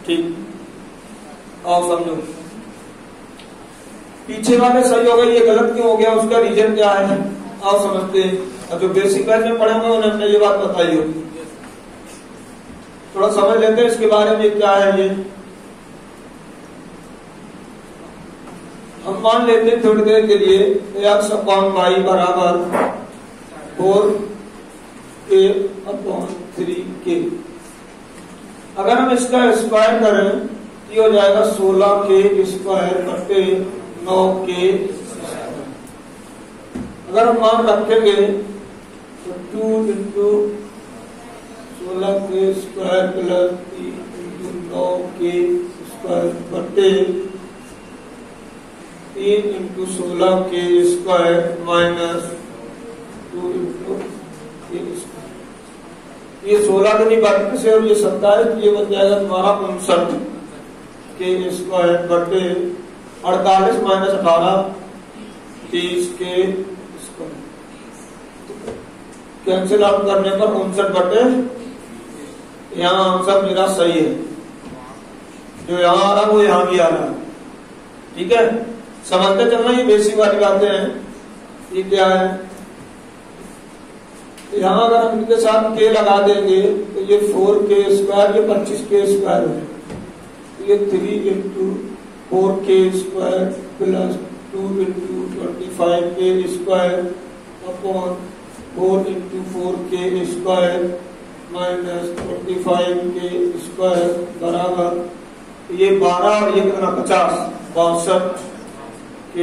ठीक, आओ समझो। पीछे वाले सही हो गए, ये गलत क्यों हो गया, उसका रीजन क्या है, आओ समझते हैं। और जो बेसिक बैच में पढ़े हुए उन्हें हमने ये बात बताई हो, थोड़ा समझ लेते हैं इसके बारे में क्या है ये। हम मान लेते हैं थोड़ी देर के लिए x अपॉन वाई बराबर 4k/3k। अगर हम इसका स्क्वायर करें तो हो जाएगा 16k² / 9k। अगर हम मान रखेंगे तो 2 × 16k² + 3 × 9k² / 3 × 16k² - 2 × k²। ये 16 दूनी 32 है और ये 27, ये बन जाएगा तुम्हारा 59k² / 48 - 18 30k²। कैंसिल आउट करने पर 59 यहाँ आंसर मेरा सही है, जो यहाँ आ रहा वो यहाँ भी आ रहा है। ठीक है, समझते चलना, ये बेसिक वाली बातें हैं। ये क्या है, यहाँ अगर हम इनके साथ k लगा देंगे तो ये 4k², ये 25k² है, ये 3 × 4k² + 2 × 25k² upon 4 × 4k² - 25k² बराबर ये 12 और ये कितना 50, 62k² /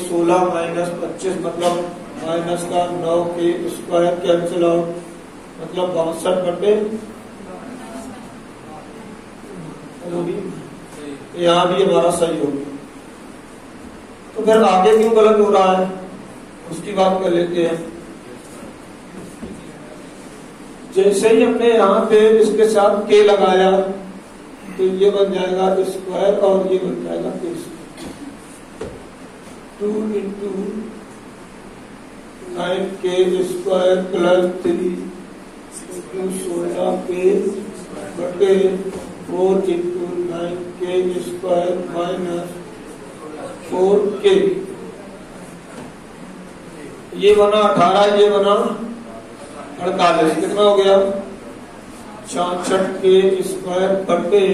16 - 25 मतलब माइनस का 9k² कैंसिल आउट मतलब 62 यहाँ भी हमारा सही हो गया। तो फिर आगे क्यों गलत हो रहा है उसकी बात कर लेते हैं। जैसे ही हमने यहाँ पे इसके साथ k लगाया तो ये बन जाएगा स्क्वायर और ये बन जाएगा k²। 2 × 9k² + 3 × 16k बटे 4 × 9k² - 4k। ये बना 18, ये बना 48, कितना हो गया 66k² बटे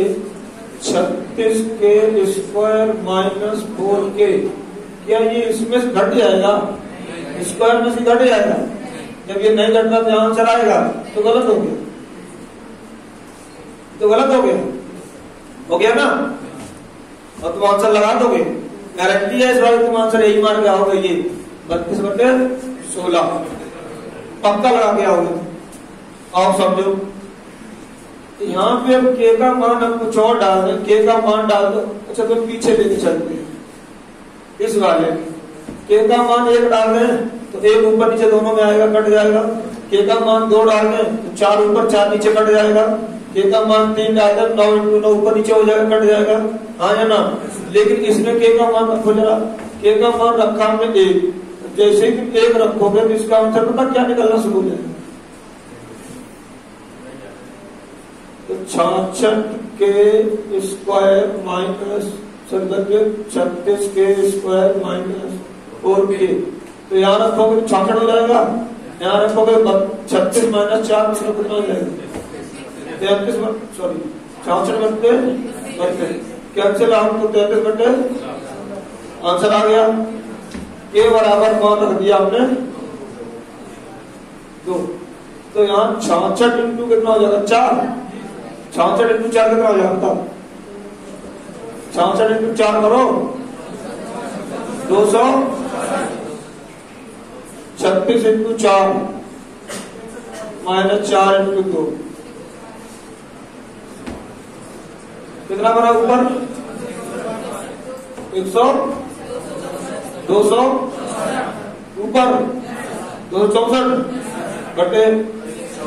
36k² - 4k। क्या ये इसमें से घट जाएगा, स्क्वायर में से घट जाएगा? जब ये नहीं घटता तो यहाँ आंसर आएगा, तो गलत हो गया, तो गलत हो गया ना। और तुम आंसर लगा दोगे, गारंटी है इस बार तुम आंसर यही मार के आओगे, ये 32/16 पक्का लगा के आओगे। आओ समझो, यहाँ पे अब k का मान हम कुछ और डाल दें, k का मान डाल दो। अच्छा तो पीछे लेके चलते हैं, इस वाले k का मान 1 डाल दें तो 1 ऊपर नीचे दोनों में आएगा, कट जाएगा। k का मान 2 डाल दें तो 4 ऊपर 4 नीचे कट जाएगा। k का मान 3 डाल दें 9 × 9 ऊपर नीचे हो जाएगा, कट जाएगा। हाँ या ना? लेकिन इसमें k का मान रखो जरा, k का मान रखा हमने 1, जैसे ही 1 रखोगे तो इसका आंसर पता क्या निकलना शुरू हो जाएगा, तो 66k² - 36k² - 4k। तो यहाँ रखोगे 66 हो जाएगा, यहाँ रखोगे 36 - 4 मतलब कितना हो जाएगा 33, सॉरी 66/32 कैंसिल आउट तो 33/, आंसर आ गया। के बराबर मान रख दिया हमने 2, तो यहाँ 66 × कितना हो जाएगा 4, 66 × 4 कितना हो जाएगा, 66 × 4 करो 200, 36 × 4 - 4 × 2 कितना बना ऊपर 100, 200 ऊपर 264 बटे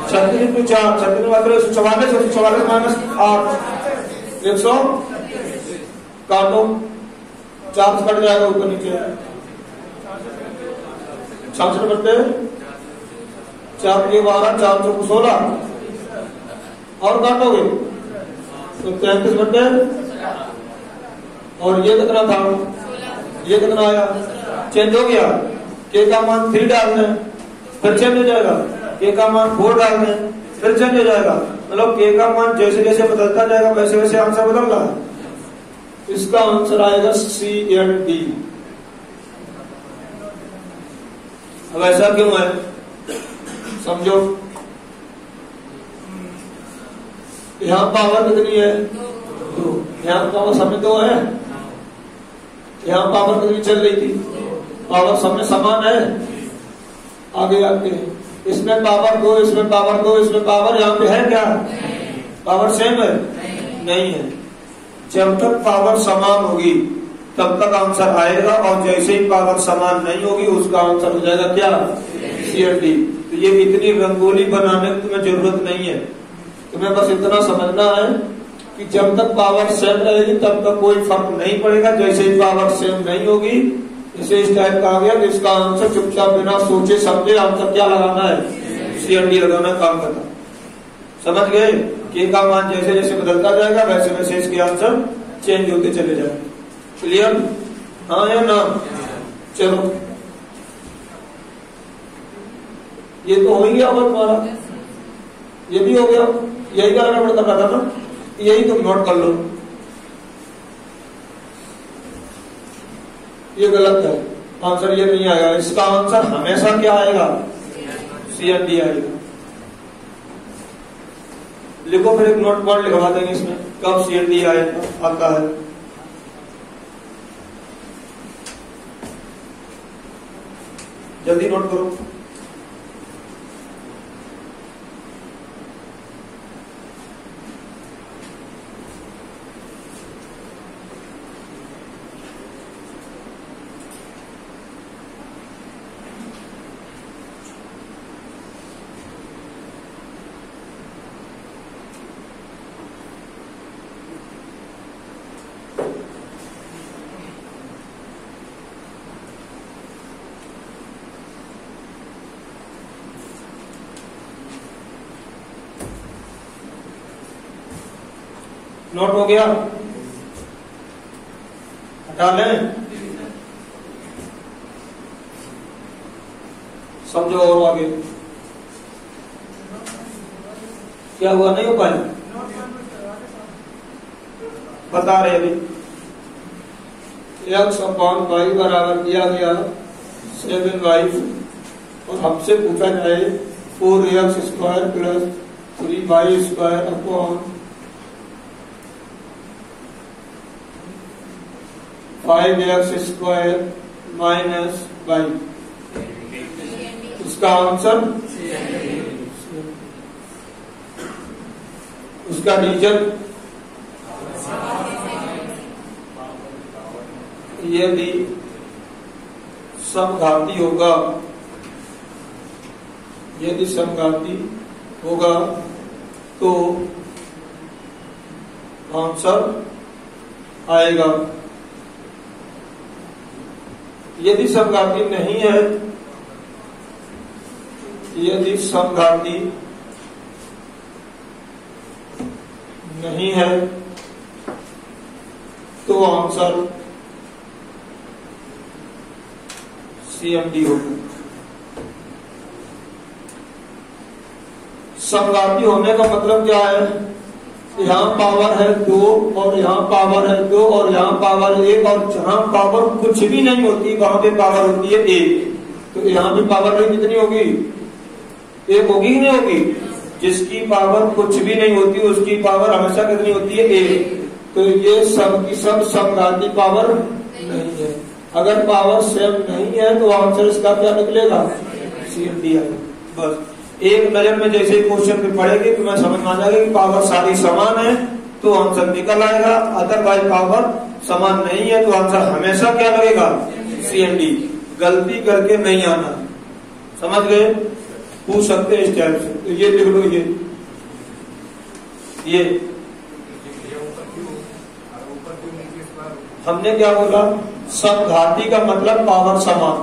36 × 4, 36 मतलब 144 - 8 100 काटो, 4 से कट जाएगा ऊपर नीचे 66 बटे 4 के 12, 4 × 16 और काटोगे तो 33/, और ये कितना था, ये कितना आया, चेंज हो गया। के का मान 3 डालना है, फिर चेंज हो जाएगा। के का मान 4 डालना है, फिर चेंज हो जाएगा। मतलब के का मान जैसे जैसे बदलता जाएगा वैसे वैसे आंसर बदल रहा है। इसका आंसर आएगा सी एंड डी। अब ऐसा क्यों है समझो। यहाँ पावर कितनी है, 2। यहाँ पावर सब में 2 है। यहाँ पावर कितनी चल रही थी, पावर सब में समान है। आगे आगे इसमें पावर 2, इसमें पावर 2, इसमें पावर, यहाँ पे है क्या, पावर सेम है, नहीं है। जब तक पावर समान होगी तब तक आंसर आएगा, और जैसे ही पावर समान नहीं होगी उसका आंसर हो जाएगा क्या, सी एंड डी। तो ये इतनी रंगोली बनाने की तुम्हें जरूरत नहीं है। तुम्हें बस इतना समझना है कि जब तक पावर सेम रहेगी तब तक कोई फर्क नहीं पड़ेगा। जैसे ही पावर सेम नहीं होगी, इसे इस टाइप का आ गया तो इसका आंसर चुपचाप बिना सोचे समझे आंसर क्या लगाना है, सी एंड डी लगाना काम करना। समझ गए। के का मान जैसे जैसे बदलता जाएगा वैसे वैसे इसके आंसर चेंज होते चले जाएंगे। क्लियर, हाँ या ना। चलो ये तो हो ही गया होगा तुम्हारा, ये भी हो गया। यही करना पड़ता था ना, यही तुम नोट कर लो। ये गलत है, आंसर ये नहीं आएगा। इसका आंसर हमेशा क्या आएगा, सी एंड डी आएगा। लिखो, फिर एक नोट पॉइंट लिखवा देंगे इसमें कब सी एंड डी आएगा आता है। जल्दी नोट करो। नोट हो गया, हटा लें। समझो और आगे क्या हुआ, नहीं हो पाया, बता रहे अभी। x/y बराबर दिया गया 7y, और हमसे पूछा जाए 4x² plus 3y² upon 5x² minus y। इसका आंसर, उसका रीजन यदि समघाती होगा, यदि समघाती होगा तो आंसर आएगा। यदि समघाती नहीं है, यदि समघाती नहीं है तो आंसर CMD होगा। समघाती होने का मतलब क्या है, यहाँ पावर है 2 और यहाँ पावर है 2 और यहाँ पावर 1, और जहाँ पावर कुछ भी नहीं होती वहां पे पावर होती है 1। तो यहाँ पे पावर नहीं कितनी होगी, 1 होगी कि नहीं होगी। जिसकी पावर कुछ भी नहीं होती उसकी पावर हमेशा कितनी होती है, 1। तो ये सब की सब समघाती पावर नहीं है। अगर पावर सेम नहीं है तो आंसर इसका क्या निकलेगा, CMD आएगा। बस एक नजर में जैसे क्वेश्चन पे पढ़ेगी तो मैं समझ में आ जाएगा कि पावर सारी समान है तो आंसर निकल आएगा। अदरवाइज पावर समान नहीं है तो आंसर हमेशा क्या लगेगा, CMD। गलती करके नहीं आना, समझ गए। पूछ सकते हैं इस टाइप से। तो ये लिख लो, ये हमने क्या बोला, समघाती का मतलब पावर समान।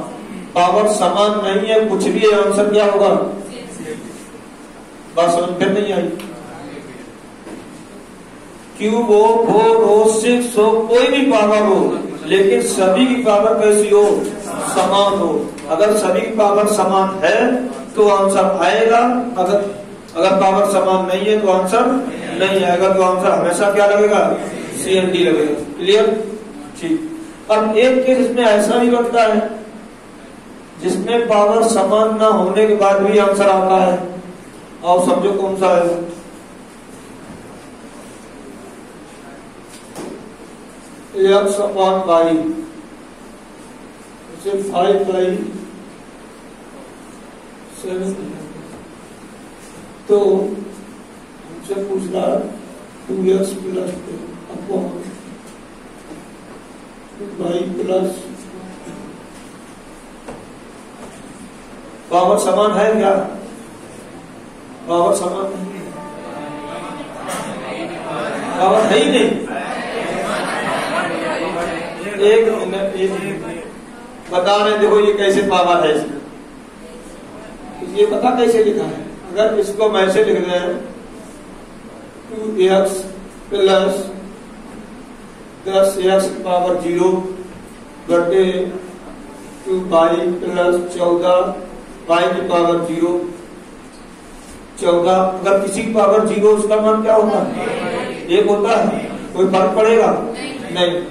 पावर समान नहीं है कुछ भी, आंसर क्या होगा, बात समझ फिर नहीं आई। क्यूब हो, 4 हो, 6 हो, कोई भी पावर हो, लेकिन सभी की पावर कैसी हो, समान हो। अगर सभी की पावर समान है तो आंसर आएगा, अगर पावर समान नहीं है तो आंसर नहीं आएगा। तो आंसर हमेशा क्या लगेगा, CND लगेगा। क्लियर? ठीक। अब एक केस इसमें ऐसा भी बनता है जिसमें पावर समान ना होने के बाद भी आंसर आता है, और समझो कौन सा है। x upon y, 5/7। तो हमसे पूछ रहा है 2x plus upon y plus, power समान है क्या? पावर समान नहीं है, पावर है ही नहीं। एक मिनट बता रहे, देखो ये कैसे पावर है इसमें, ये पता कैसे लिखा है। अगर इसको हम ऐसे लिख रहे हैं 2x प्लस 10x पावर 0 बटे 2y प्लस 14 y की पावर 0, 14। अगर किसी की पावर 0 उसका मान क्या होता है, 1 होता है। कोई फर्क पड़ेगा नहीं।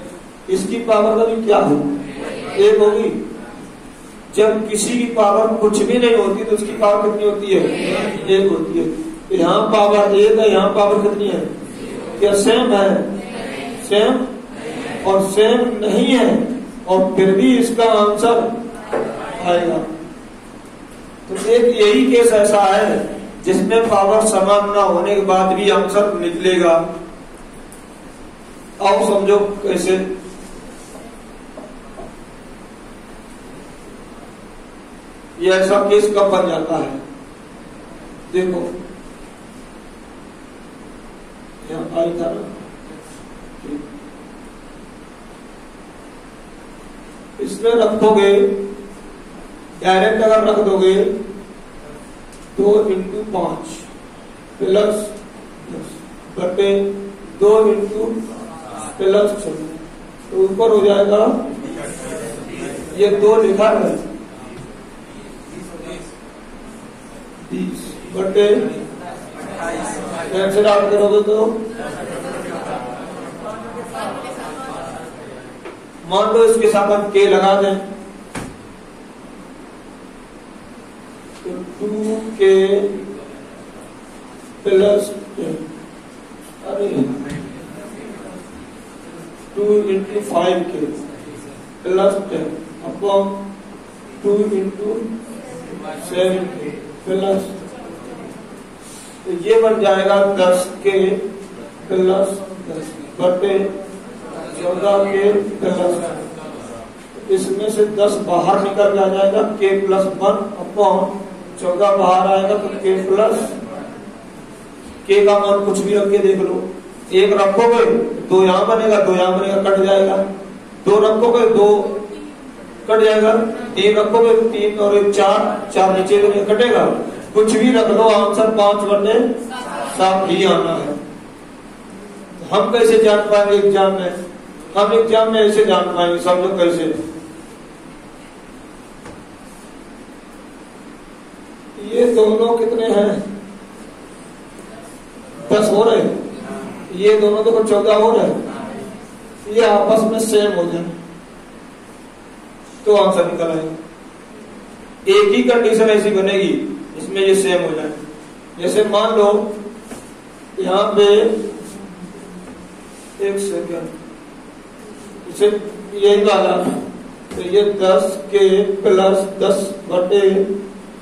इसकी पावर का भी क्या हो, 1 होगी। जब किसी की पावर कुछ भी नहीं होती तो उसकी पावर कितनी होती है, 1 होती है। तो यहाँ पावर 1 है, यहाँ पावर कितनी है, क्या सेम है? सेम और सेम नहीं है, और फिर भी इसका आंसर आएगा। तो एक यही केस ऐसा है जिसमें पावर समान ना होने के बाद भी आंसर निकलेगा। आओ समझो कैसे। ये ऐसा केस कब बन जाता है, देखो यहाँ आई था ना, इसमें रखोगे डायरेक्ट, अगर रख दोगे 2 × 5 प्लस 10 बटे 2 × प्लस 6, तो ऊपर हो जाएगा, ये 2 लिखा है 20 बटे कैसे डाल करोगे तो मान लो इसके साथ हम k लगा दें, तो 2k plus 2 × 5k plus 10 upon 2 × 7k plus, तो ये बन जाएगा 10k प्लस 10 बटे 14k प्लस, इसमें से 10 बाहर निकल जाएगा, k प्लस 1 अपॉन 14 बाहर आएगा तो k प्लस, k का मान कुछ भी रख के देख लो। 1 रखोगे 2 यहाँ बनेगा, 2 यहाँ बनेगा, कट जाएगा। 2 रखोगे 2 कट जाएगा, 3 रखोगे 3 और 1 4 नीचे कटेगा। कुछ भी रख लो, आंसर 5/7 ही आना है। हम कैसे जान पाएंगे एग्जाम में, हम एग्जाम में ऐसे जान पाएंगे, समझो कैसे। ये दोनों कितने हैं, 10 हो रहे, ये दोनों तो 14 हो रहे, ये आपस में सेम हो जाए तो आंसर निकल आएगा। एक ही कंडीशन ऐसी बनेगी इसमें ये सेम हो जाए। जैसे मान लो यहाँ पे, एक सेकेंड, इसे यही वाला, तो ये 10k प्लस 10 बटे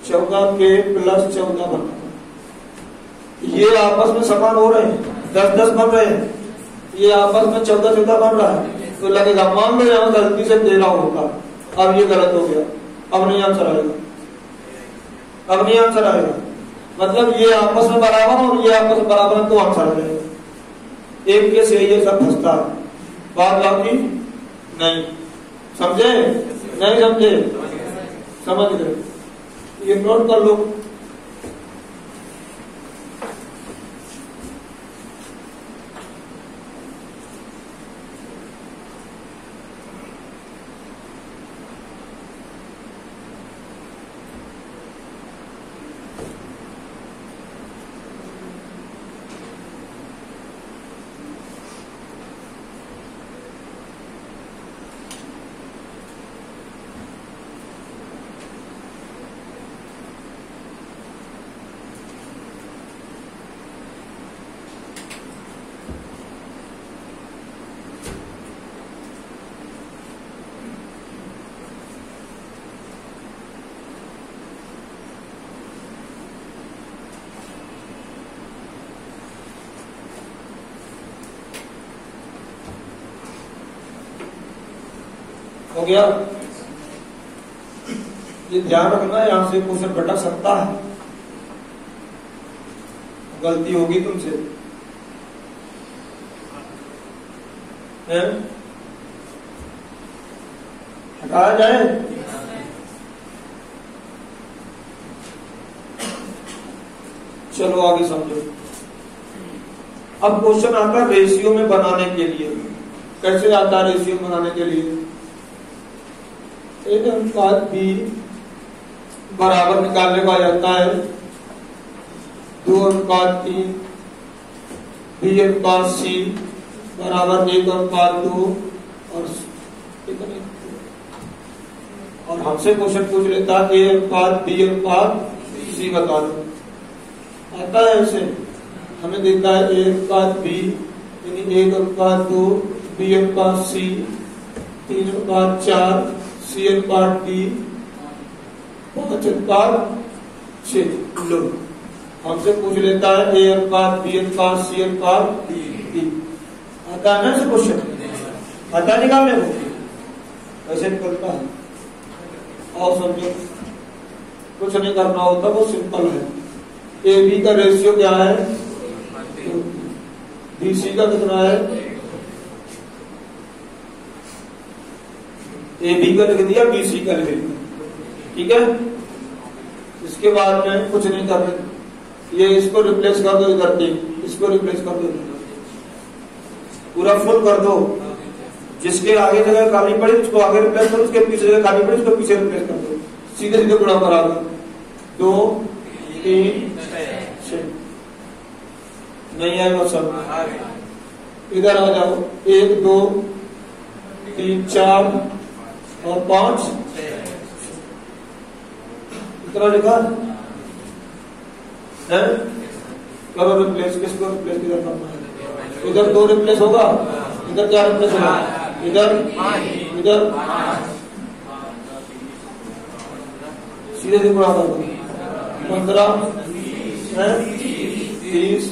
14k प्लस 14 बना, ये आपस में समान हो रहे हैं, 10-10 बन रहे हैं, ये आपस में 14-14 बन रहा है, तो लगेगा। मान लो यहाँ गलती से 13 होगा, अब ये गलत हो गया, अब नहीं आंसर आएगा, अब नहीं आंसर आएगा। मतलब ये आपस में बराबर और ये आपस में बराबर तो आंसर आ जाएगा। एक के से ये सब फंसता है, बात बाकी नहीं। समझे नहीं समझे, समझ गए, ये नोट कर लो। हो गया। ये ध्यान रखना, यहां से क्वेश्चन भटक सकता है, गलती होगी तुमसे है? हटाया जाए। चलो आगे समझो। अब क्वेश्चन आता है रेशियो में बनाने के लिए। कैसे आता है रेशियो बनाने के लिए? एक अनुपात बी बराबर निकालने को आ जाता है 2:3, बी अनुपात सी बराबर 1:2 और हमसे क्वेश्चन पूछ लेता है ए अनुपात बी अनुपात सी बता दो। आता है ऐसे, हमें देता है ए अनुपात बी यानी 1:2, बी अनुपात सी 3:4, सी अनुपात डी 5:6। लो, हमसे पूछ लेता है ए अनुपात बी अनुपात सी अनुपात डी। आता है ना ऐसे क्वेश्चन? आता है निकालने को? ऐसे निकलता है। और समझो, कुछ नहीं करना होता, वो सिंपल है। ए बी का रेशियो क्या है? बी सी का कितना है? ए बी का लिख दिया, बी सी का लिख दिया, ठीक है। इसके बाद में कुछ नहीं कर रहे, ये इसको रिप्लेस कर दो इधर, इसको रिप्लेस कर दो, पूरा फुल कर दो। जिसके आगे जगह खाली पड़ी उसको आगे रिप्लेस करो, उसके पीछे जगह खाली पड़ी उसको पीछे रिप्लेस कर दो। सीधे सीधे गुणा करा दो, 2 3 6। नहीं आएगा सब, इधर आ जाओ। 1 2 3 4 और 5, इतना लिखा है। करो रिप्लेस, किसको रिप्लेस किधर करना है? इधर 2 रिप्लेस होगा, इधर क्या रिप्लेस होगा? इधर इधर सीधे से गुणा कर दो। 15 30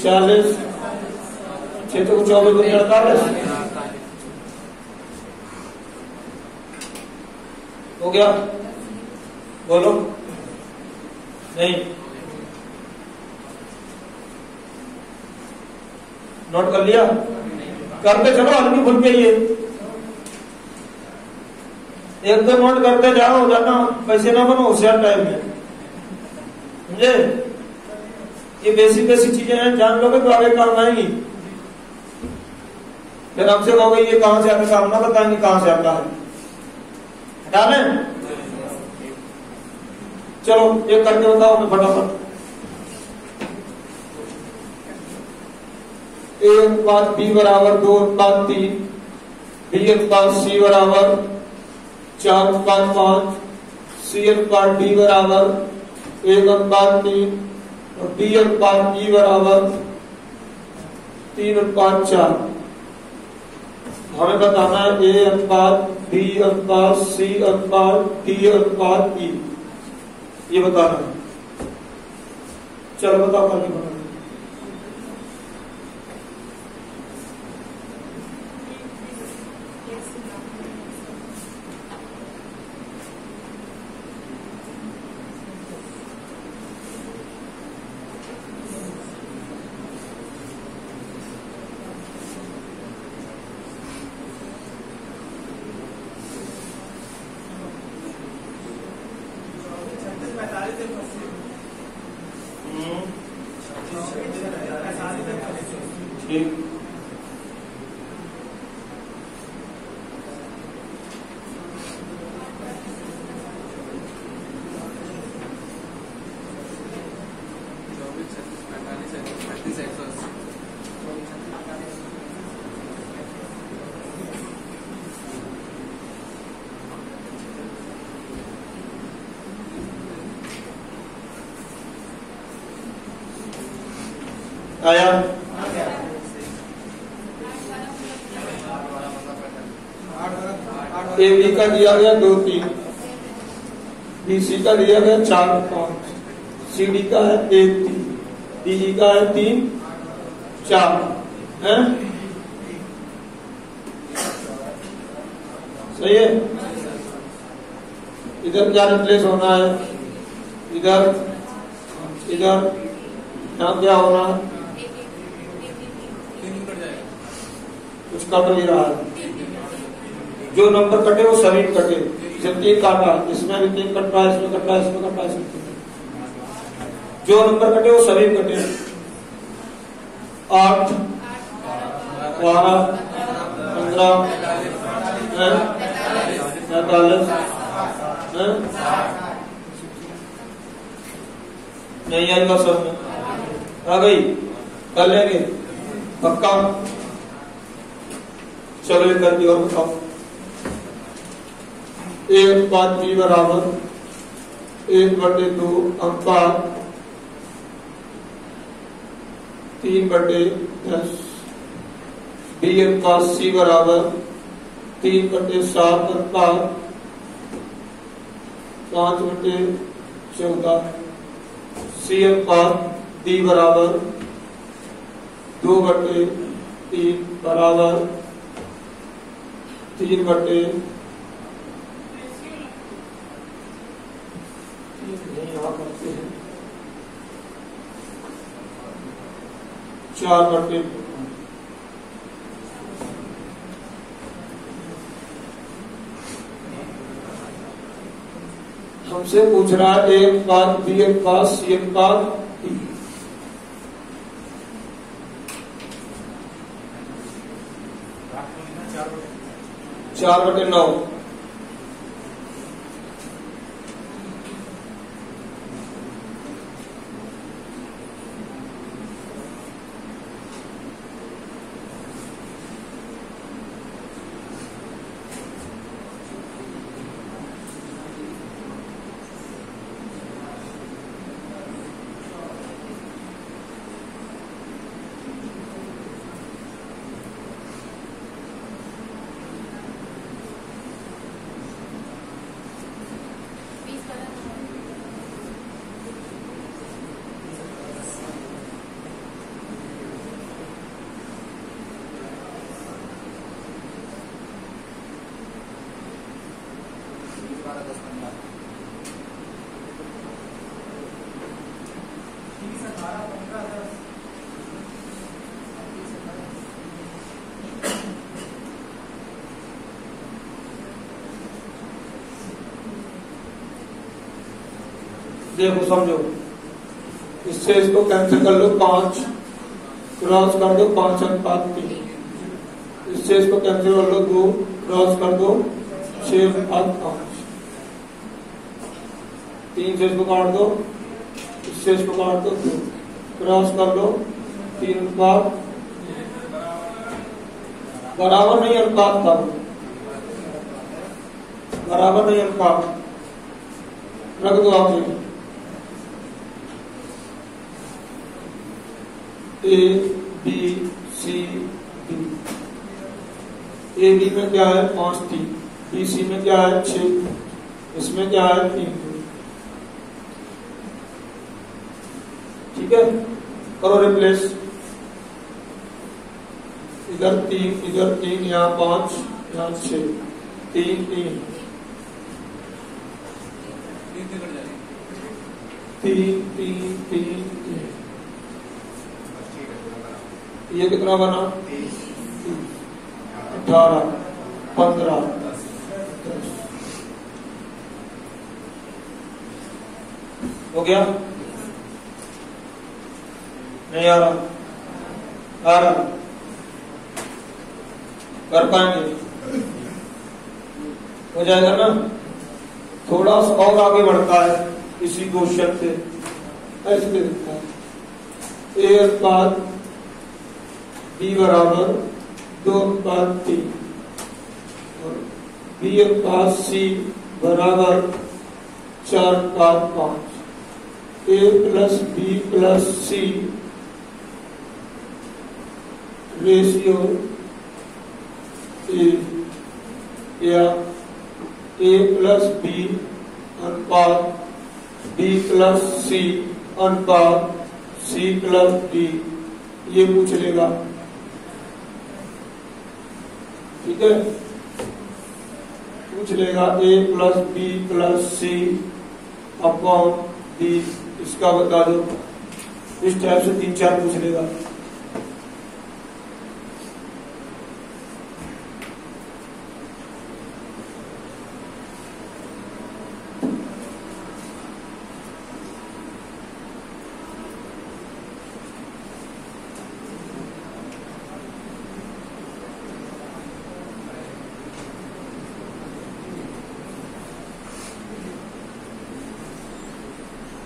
40 6 तो 24 48 हो गया। बोलो नहीं, नोट कर लिया? करते चलो हल्की फुल्की। ये एक दो नोट करते जाओ, जाना पैसे ना बनो होशियार टाइम में, समझे? ये बेसिक बेसिक चीजें हैं, जान लोगे तो आगे काम आएंगी। फिर हमसे कहोगे ये कहां से आता है, काम ना बताएंगे कहां से आता है, हटा लें। चलो एक करके बताओ मैं फटाफट। ए अनुपात बी बराबर 2:3, बी अनुपात सी बराबर 4:5, सी अनुपात डी बराबर 1:3 और डी अनुपात ई बराबर 3:4। हमें बताना है ए अनुपात बी अनुपात सी अनुपात डी अनुपात ई, ये बताना है। चलो बताओ आगे बताओ। आया? ए बी का दिया गया 2 3, बी सी का दिया गया 4 5, सी डी का है 1 3, डी ई का है 3 4 है। सही है। इधर क्या रिप्लेस होना है, इधर इधर यहाँ क्या होना है, कुछ कट नहीं रहा है। जो नंबर कटे वो सभी कटे। जब 3 काटा, इसमें भी 3 कट रहा है, इसमें कट रहा है, इसमें कट रहा है, इसमें जो नंबर कटे वो सभी कटे। 8 12 15 45 नहीं आएगा सब में, आ गई, कर लेंगे पक्का। चलो ये कर दिया और बताओ। एक बात बी बराबर 1/2 अनुपात 3/10, बी अनुपात सी बराबर 3/7 अनुपात 5/14, सी अनुपात डी बराबर 2/3 बराबर 3/3 यहाँ करते हैं 4/2। हमसे पूछ रहा है ए अनुपात बी अनुपात सी अनुपात डी। 4/9। देखो समझो, इससे इसको कैंसिल कर लो, 5 क्रॉस कर दो 5/3, इससे इसको कैंसिल कर लो 2 क्रॉस कर दो 6/5, 3 से इसको काट दो, इससे इसको काट दो 2 क्रॉस कर लो 3/5, बराबर नहीं अनुपात था, बराबर नहीं अनुपात, रख दो आप। A B C D, A B में क्या है 5/3, बी सी में क्या है 6, इसमें क्या है 3। ठीक है, करो रिप्लेस। इधर 3 इधर 3, यहाँ 5 यहाँ 6, 3 3 3 3 3। ये कितना बना 18 15 10 हो गया। नहीं आ रहा कर पाएंगे, हो जाएगा ना। थोड़ा सा और आगे बढ़ता है इसी क्वेश्चन से, ऐसे दिखता है। ए अनुपात बी बराबर 2/3 और बी अनुपात सी बराबर 4/5। ए plus B plus C ratio A, या ए प्लस बी अनुपात बी प्लस सी अनुपात सी प्लस डी, ये पूछ लेगा। ठीक है, पूछ लेगा ए प्लस बी प्लस सी अपॉन डी, इसका बता दो। इस टाइप से 3-4 पूछ लेगा।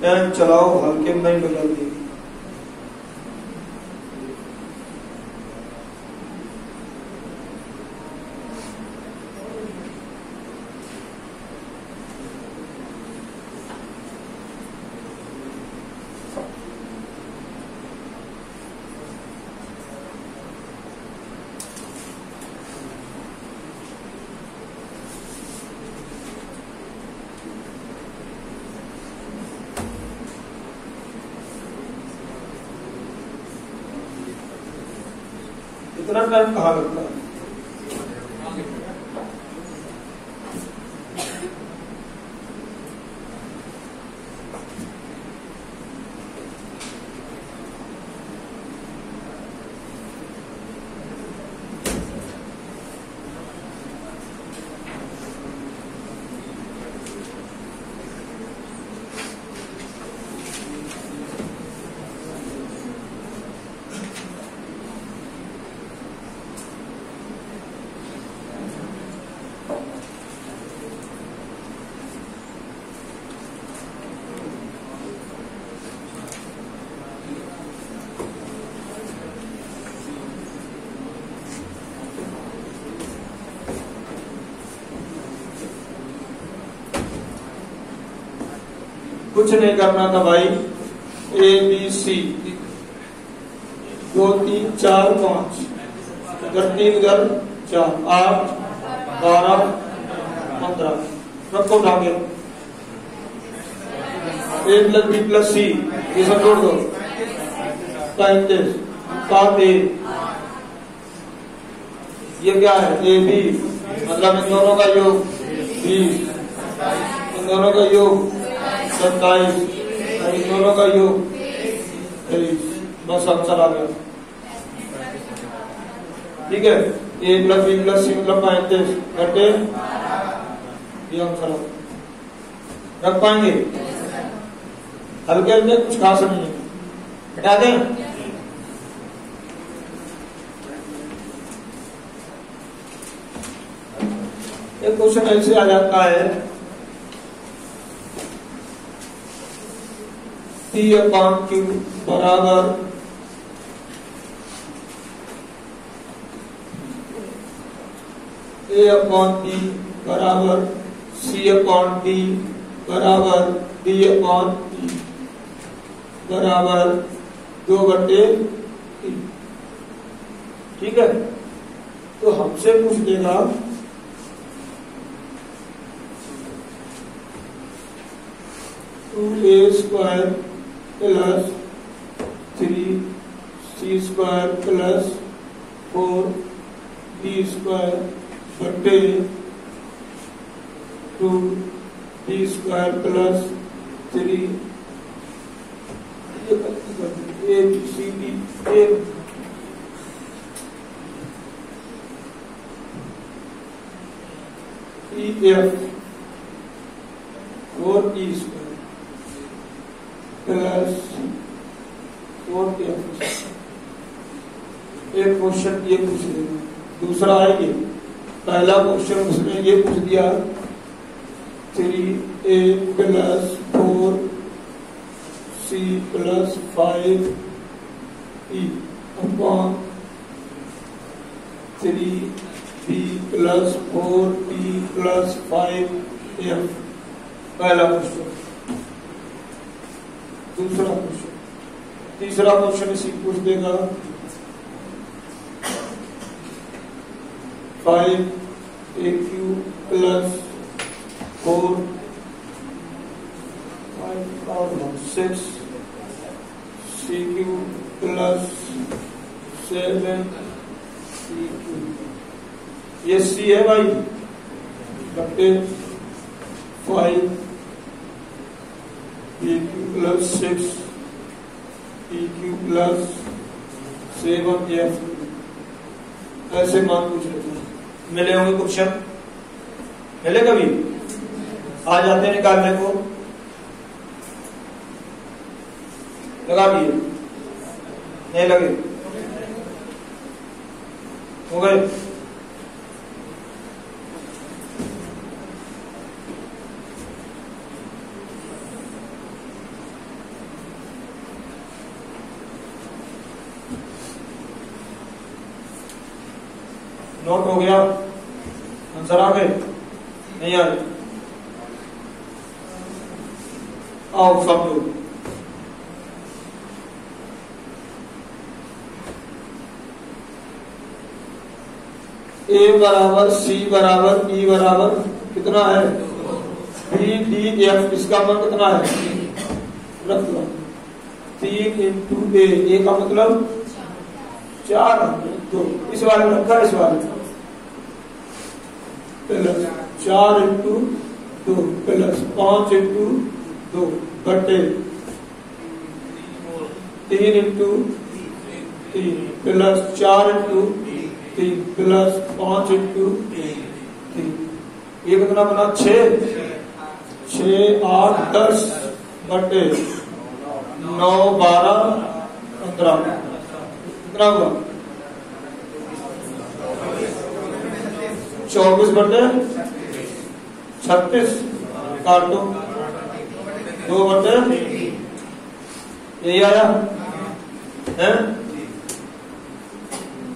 फैन चलाओ, हल्के में नहीं बदलती। इतना टाइम कहाँ लगता है? कुछ नहीं करना था भाई। ए बी सी 2 3 4 5 इधर 3 इधर 4 8 12 15 रखो उठा के। ए प्लस बी प्लस सी ये सब जोड़ दो 35 7 ए। ये क्या है? ए बी मतलब इन दोनों का योग 20, इन दोनों का योग 27, इन दोनों का योग 23। बस आंसर आ गया। ठीक है, ए प्लस बी प्लस सी मतलब 35 घटे ये आंसर रख पाएंगे। हल्के हल्के कुछ खास नहीं है, हटा दें। एक क्वेश्चन ऐसे आ जाता है P/Q बराबर A/P बराबर C/D बराबर D/P बराबर 2/3। ठीक है, तो हमसे पूछ देगा two A square plus 3c square plus 4b square बटे 2b square plus 3 A B C D A F 4e square plus 4f। एक क्वेश्चन ये पूछ लेना, दूसरा है ये। पहला क्वेश्चन उसने ये पूछ दिया 3a plus 4c plus 5e upon 3b plus 4d plus 5f। पहला क्वेश्चन। दूसरा क्वेश्चन, तीसरा क्वेश्चन इसी पूछ देगा 5aq plus 4 6 cq plus 7 cq। ये सी है भाई, बटे 5 PQ plus 6 PQ plus 7F। ऐसे मान पूछ लेते हैं। मिले होंगे क्वेश्चन, मिले कभी? आ जाते हैं निकालने को, लगा दिए, नहीं लगे, हो गए। नोट हो गया? आंसर आ गए? नहीं आ गए? आओ समझो। A बराबर C बराबर E बराबर कितना है? BDF। इसका मान कितना है? रख लो 3 इंटू A का मतलब 4। तो इस वाले में रखा, इस वाले में प्लस 4 इंटू 2 प्लस 5 इंटू 2 बटे 3 into 3 plus 4 into 3 plus 5 into 3। ये कितना बना? 6 6 8 10 बटे 9 12 15। कितना हुआ? 24 बटे 36 काट दो, 2 बटे, यही आया है?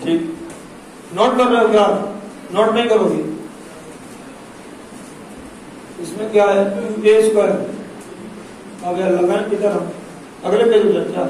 ठीक। नोट कर रहे हो क्या? नोट नहीं करोगे? इसमें क्या है? 2A square. अब लगाएं किधर हम? अगले पेज में क्या?